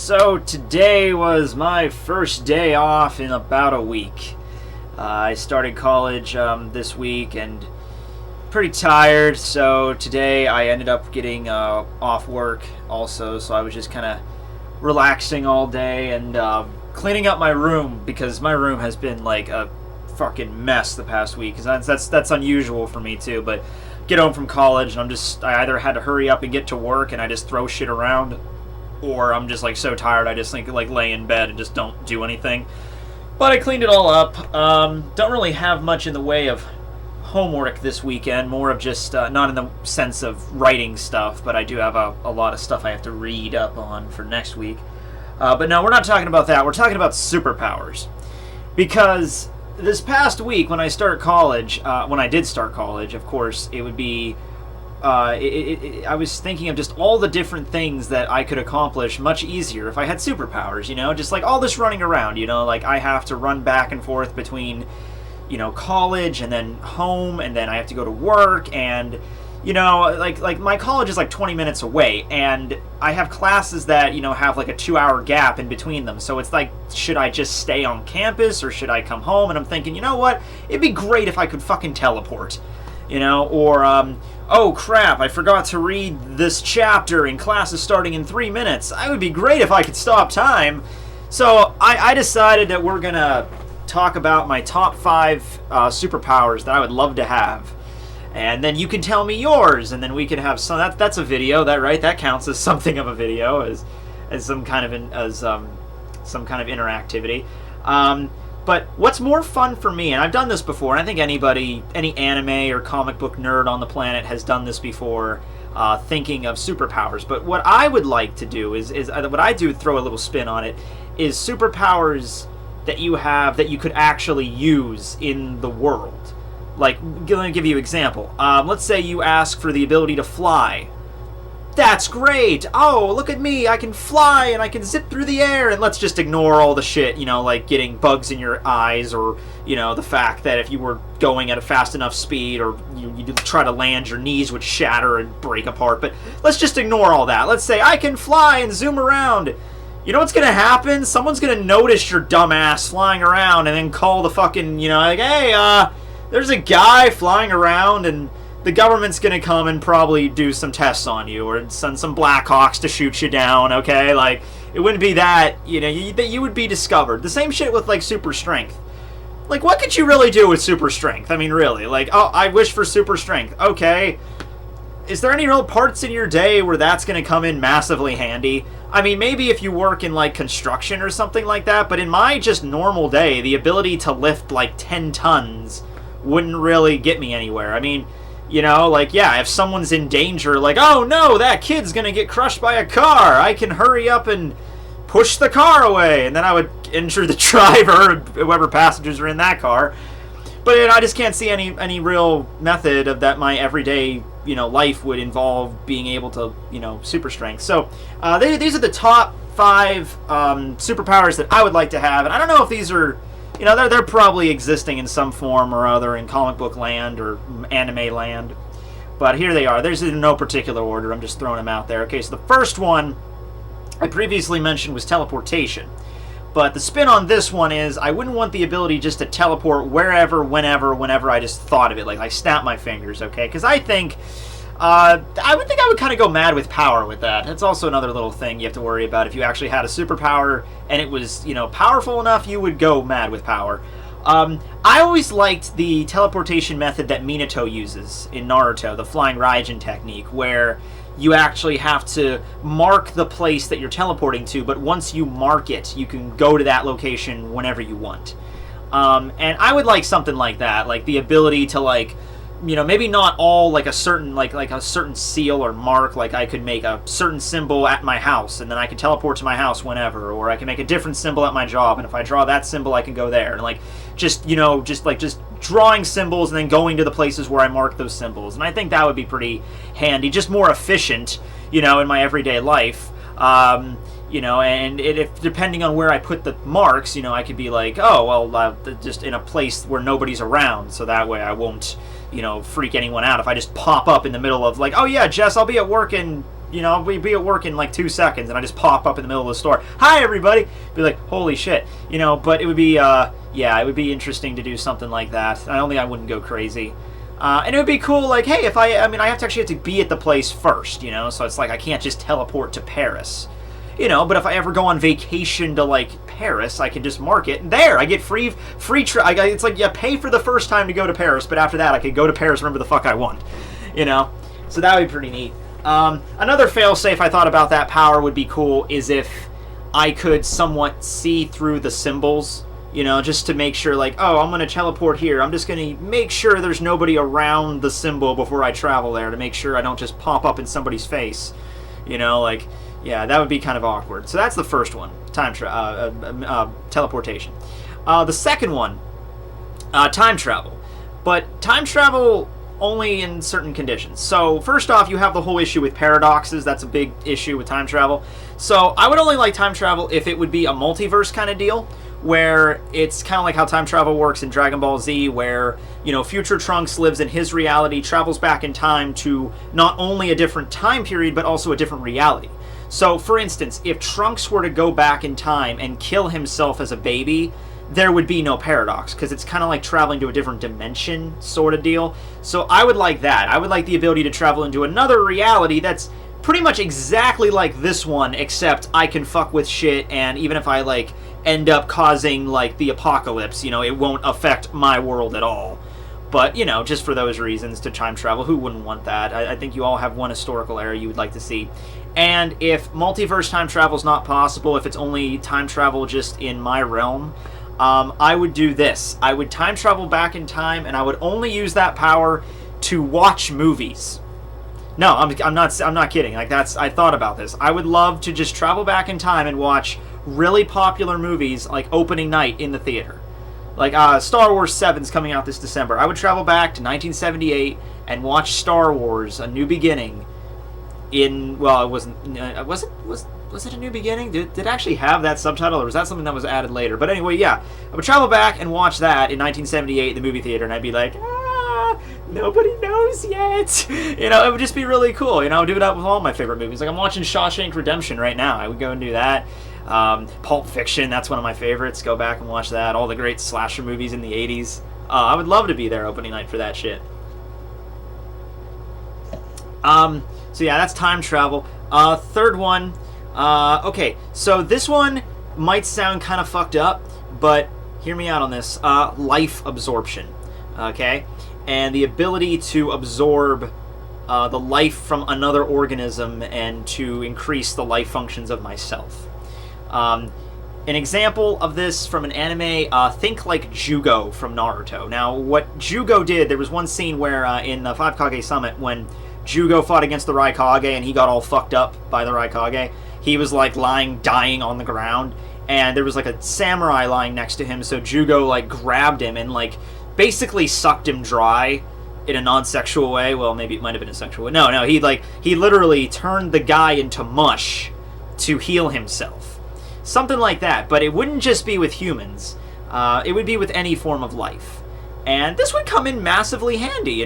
So today was my first day off in about a week. I started college this week and pretty tired, so today I ended up getting off work also, so I was just kind of relaxing all day and cleaning up my room because my room has been like a fucking mess the past week. That's unusual for me too, but get home from college and I either had to hurry up and get to work and I just throw shit around, or I'm just like so tired I just think like lay in bed and just don't do anything. But I cleaned it all up. Don't really have much in the way of homework this weekend, more of just not in the sense of writing stuff, but I do have a lot of stuff I have to read up on for next week. But no, we're not talking about that. We're talking about superpowers. Because this past week when I started college, when I did start college, of course, it would be I was thinking of just all the different things that I could accomplish much easier if I had superpowers, you know, just like all this running around, you know, like I have to run back and forth between, you know, college and then home, and then I have to go to work, and, you know, like my college is like 20 minutes away, and I have classes that, you know, have like a 2-hour gap in between them, so it's like, should I just stay on campus or should I come home? And I'm thinking, you know what, it'd be great if I could fucking teleport, you know, or oh crap, I forgot to read this chapter and class is starting in 3 minutes. It would be great if I could stop time. So I decided that we're gonna talk about my top 5 superpowers that I would love to have. And then you can tell me yours, and then we can have some. That's a video, right? That counts as something of a video, as some kind of interactivity. But what's more fun for me, and I've done this before, and I think any anime or comic book nerd on the planet has done this before, thinking of superpowers. But what I would like to do is what I do, throw a little spin on it, is superpowers that you have that you could actually use in the world. Like, let me give you an example. Let's say you ask for the ability to fly. That's great! Oh, look at me, I can fly and I can zip through the air, and let's just ignore all the shit, you know, like getting bugs in your eyes, or, you know, the fact that if you were going at a fast enough speed, or you try to land, your knees would shatter and break apart. But let's just ignore all that. Let's say I can fly and zoom around. You know what's gonna happen? Someone's gonna notice your dumb ass flying around and then call the fucking, you know, like, hey, there's a guy flying around, and the government's gonna come and probably do some tests on you, or send some Blackhawks to shoot you down, okay? Like, it wouldn't be that, you know, that you would be discovered. The same shit with, like, super strength. Like, what could you really do with super strength? I mean, really. Like, oh, I wish for super strength. Okay. Is there any real parts in your day where that's gonna come in massively handy? I mean, maybe if you work in, like, construction or something like that, but in my just normal day, the ability to lift, like, 10 tons wouldn't really get me anywhere. I mean, you know, like, yeah, if someone's in danger, like, oh no, that kid's gonna get crushed by a car, I can hurry up and push the car away, and then I would injure the driver, whoever passengers are in that car. But I just can't see any real method of that my everyday, you know, life would involve being able to, you know, super strength. So these are the top 5 superpowers that I would like to have, and I don't know if these are, you know, they're probably existing in some form or other in comic book land or anime land. But here they are. There's in no particular order. I'm just throwing them out there. Okay, so the first one I previously mentioned was teleportation. But the spin on this one is I wouldn't want the ability just to teleport wherever, whenever I just thought of it. Like, I snap my fingers, okay? Because I think I would kind of go mad with power with that. That's also another little thing you have to worry about. If you actually had a superpower and it was, you know, powerful enough, you would go mad with power. I always liked the teleportation method that Minato uses in Naruto, the flying Raijin technique, where you actually have to mark the place that you're teleporting to, but once you mark it, you can go to that location whenever you want. And I would like something like that, like the ability to, like, you know, maybe not all like a certain like a certain seal or mark. Like, I could make a certain symbol at my house, and then I can teleport to my house whenever, or I can make a different symbol at my job, and if I draw that symbol, I can go there. And like, just, you know, just drawing symbols and then going to the places where I mark those symbols. And I think that would be pretty handy, just more efficient, you know, in my everyday life. You know, and if depending on where I put the marks, you know, I could be like, oh, well, just in a place where nobody's around, so that way I won't, you know, freak anyone out if I just pop up in the middle of, like, oh yeah, Jess, I'll be at work in we'd be at work in like 2 seconds, and I just pop up in the middle of the store. Hi, everybody. Be like, holy shit, But it would be, it would be interesting to do something like that. I don't think I wouldn't go crazy. And it would be cool, like, hey, if I have to be at the place first, so it's like I can't just teleport to Paris. But if I ever go on vacation to, like, Paris, I can just mark it, and there, I get free it's like, you pay for the first time to go to Paris, but after that, I could go to Paris whenever the fuck I want, So that would be pretty neat. Another failsafe I thought about that power would be cool is if I could somewhat see through the symbols, just to make sure, like, oh, I'm going to teleport here. I'm just going to make sure there's nobody around the symbol before I travel there to make sure I don't just pop up in somebody's face, like... Yeah, that would be kind of awkward. So that's the first one, teleportation. The second one, time travel. But time travel only in certain conditions. So first off, you have the whole issue with paradoxes. That's a big issue with time travel. So I would only like time travel if it would be a multiverse kind of deal, where it's kind of like how time travel works in Dragon Ball Z, where, future Trunks lives in his reality, travels back in time to not only a different time period, but also a different reality. So, for instance, if Trunks were to go back in time and kill himself as a baby, there would be no paradox, because it's kind of like traveling to a different dimension sort of deal. So I would like that. I would like the ability to travel into another reality that's pretty much exactly like this one, except I can fuck with shit, and even if I, like, end up causing, like, the apocalypse, it won't affect my world at all. But, just for those reasons, to time travel, who wouldn't want that? I think you all have one historical era you would like to see. And if multiverse time travel is not possible, if it's only time travel just in my realm, I would do this. I would time travel back in time, and I would only use that power to watch movies. No, I'm not kidding. Like, I thought about this. I would love to just travel back in time and watch really popular movies, like opening night in the theater. Like, Star Wars 7's coming out this December. I would travel back to 1978 and watch Star Wars: A New Beginning it wasn't, was it A New Beginning? Did it actually have that subtitle, or was that something that was added later? But anyway, yeah, I would travel back and watch that in 1978 in the movie theater, and I'd be like, nobody knows yet. It would just be really cool. Do that with all my favorite movies. Like, I'm watching Shawshank Redemption right now. I would go and do that. Pulp Fiction, that's one of my favorites. Go back and watch that. All the great slasher movies in the 80s. I would love to be there opening night for that shit. So yeah, that's time travel. Third one. Okay, so this one might sound kind of fucked up, but hear me out on this. Life absorption. Okay? And the ability to absorb the life from another organism and to increase the life functions of myself. An example of this from an anime, think like Jugo from Naruto. Now, what Jugo did, there was one scene where in the Five Kage Summit, when Jugo fought against the Raikage and he got all fucked up by the Raikage, he was like dying on the ground, and there was like a samurai lying next to him, so Jugo like grabbed him and like basically sucked him dry in a non-sexual way. Well, maybe it might have been a sexual way. No, he literally turned the guy into mush to heal himself. Something like that, but it wouldn't just be with humans. It would be with any form of life. And this would come in massively handy,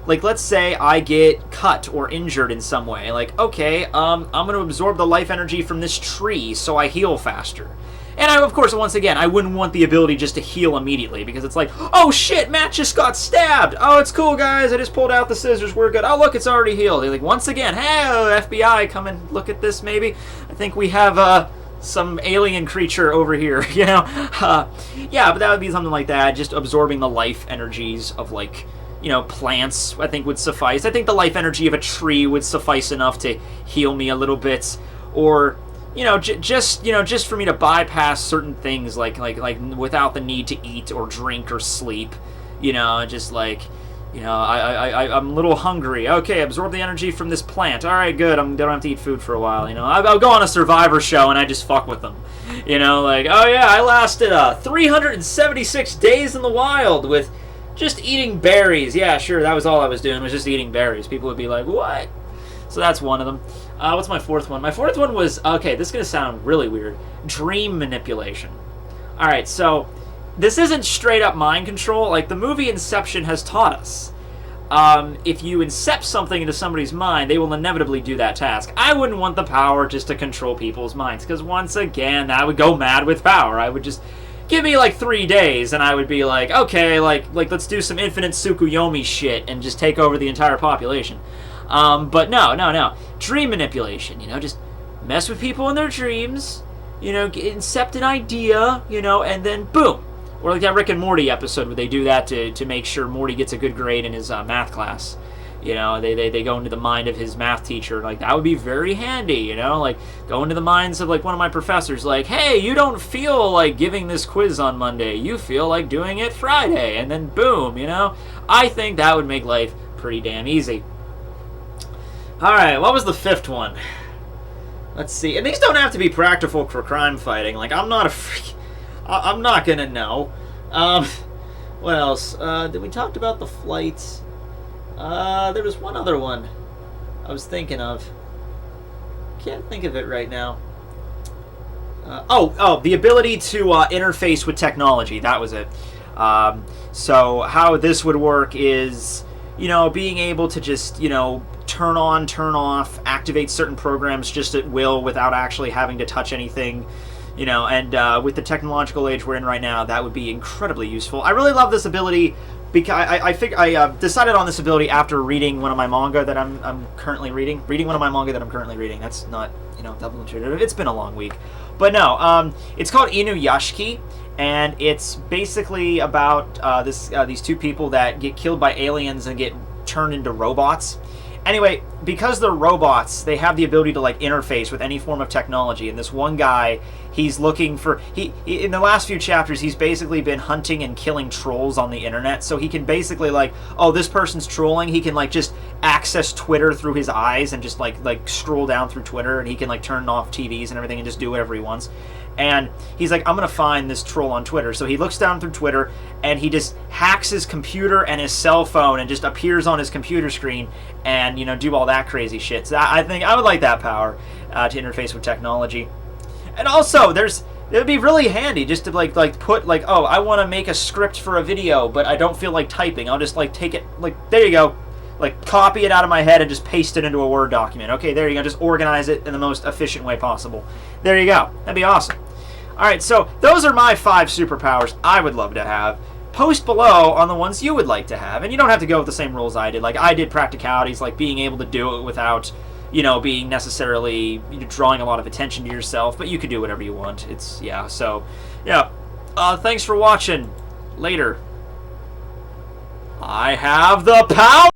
like let's say I get cut or injured in some way. Like, okay, I'm going to absorb the life energy from this tree so I heal faster. And of course, once again, I wouldn't want the ability just to heal immediately, because it's like, oh shit, Matt just got stabbed. Oh, it's cool, guys. I just pulled out the scissors. We're good. Oh, look, it's already healed. They're like, once again, hey, FBI, come and look at this, maybe. I think we have some alien creature over here, Yeah, but that would be something like that, just absorbing the life energies of, like, plants, I think would suffice. I think the life energy of a tree would suffice enough to heal me a little bit. Or, just for me to bypass certain things, like without the need to eat or drink or sleep. Just like, I'm a little hungry. Okay, absorb the energy from this plant. All right, good. I don't have to eat food for a while. I'll go on a Survivor show and I just fuck with them. Like, oh yeah, I lasted 376 days in the wild with just eating berries. Yeah, sure, that was all I was doing, was just eating berries. People would be like, what? So that's one of them. What's my fourth one? My fourth one was, okay, this is going to sound really weird, dream manipulation. Alright, so this isn't straight up mind control. Like, the movie Inception has taught us. if you incept something into somebody's mind, they will inevitably do that task. I wouldn't want the power just to control people's minds, because once again, that would go mad with power. I would just give me like 3 days, and I would be like, okay, like let's do some infinite Tsukuyomi shit and just take over the entire population. But no. Dream manipulation, just mess with people in their dreams, incept an idea, and then boom. Or like that Rick and Morty episode where they do that to make sure Morty gets a good grade in his math class. They go into the mind of his math teacher. Like, that would be very handy, like go into the minds of like one of my professors, like, hey, you don't feel like giving this quiz on Monday, you feel like doing it Friday, and then boom, I think that would make life pretty damn easy. Alright, what was the 5th one? Let's see. And these don't have to be practical for crime fighting. Like, I'm not a freak. I'm not gonna know. What else? Did we talk about the flights? There was one other one I was thinking of. Can't think of it right now. The ability to interface with technology. That was it. So how this would work is, being able to just, turn on, turn off, activate certain programs just at will without actually having to touch anything. And with the technological age we're in right now, that would be incredibly useful. I really love this ability because I decided on this ability after reading one of my manga that I'm currently reading. That's not, double intuitive. It's been a long week. But no, it's called Inuyashiki, and it's basically about these 2 people that get killed by aliens and get turned into robots. Anyway, because they're robots, they have the ability to like interface with any form of technology. And this one guy, he's looking for he in the last few chapters, he's basically been hunting and killing trolls on the internet. So he can basically like, oh, this person's trolling. He can like just access Twitter through his eyes and just like scroll down through Twitter, and he can like turn off TVs and everything and just do whatever he wants. And he's like, I'm gonna find this troll on Twitter. So he looks down through Twitter and he just hacks his computer and his cell phone and just appears on his computer screen and do all that crazy shit. So I think I would like that power to interface with technology. And also it would be really handy just to like put like, oh, I want to make a script for a video, but I don't feel like typing. I'll just like take it, like, there you go. Like, copy it out of my head and just paste it into a Word document. Okay, there you go. Just organize it in the most efficient way possible. There you go. That'd be awesome. Alright, so those are my 5 superpowers I would love to have. Post below on the ones you would like to have. And you don't have to go with the same rules I did. Like, I did practicalities, like being able to do it without, being necessarily drawing a lot of attention to yourself. But you can do whatever you want. Thanks for watching. Later. I have the power!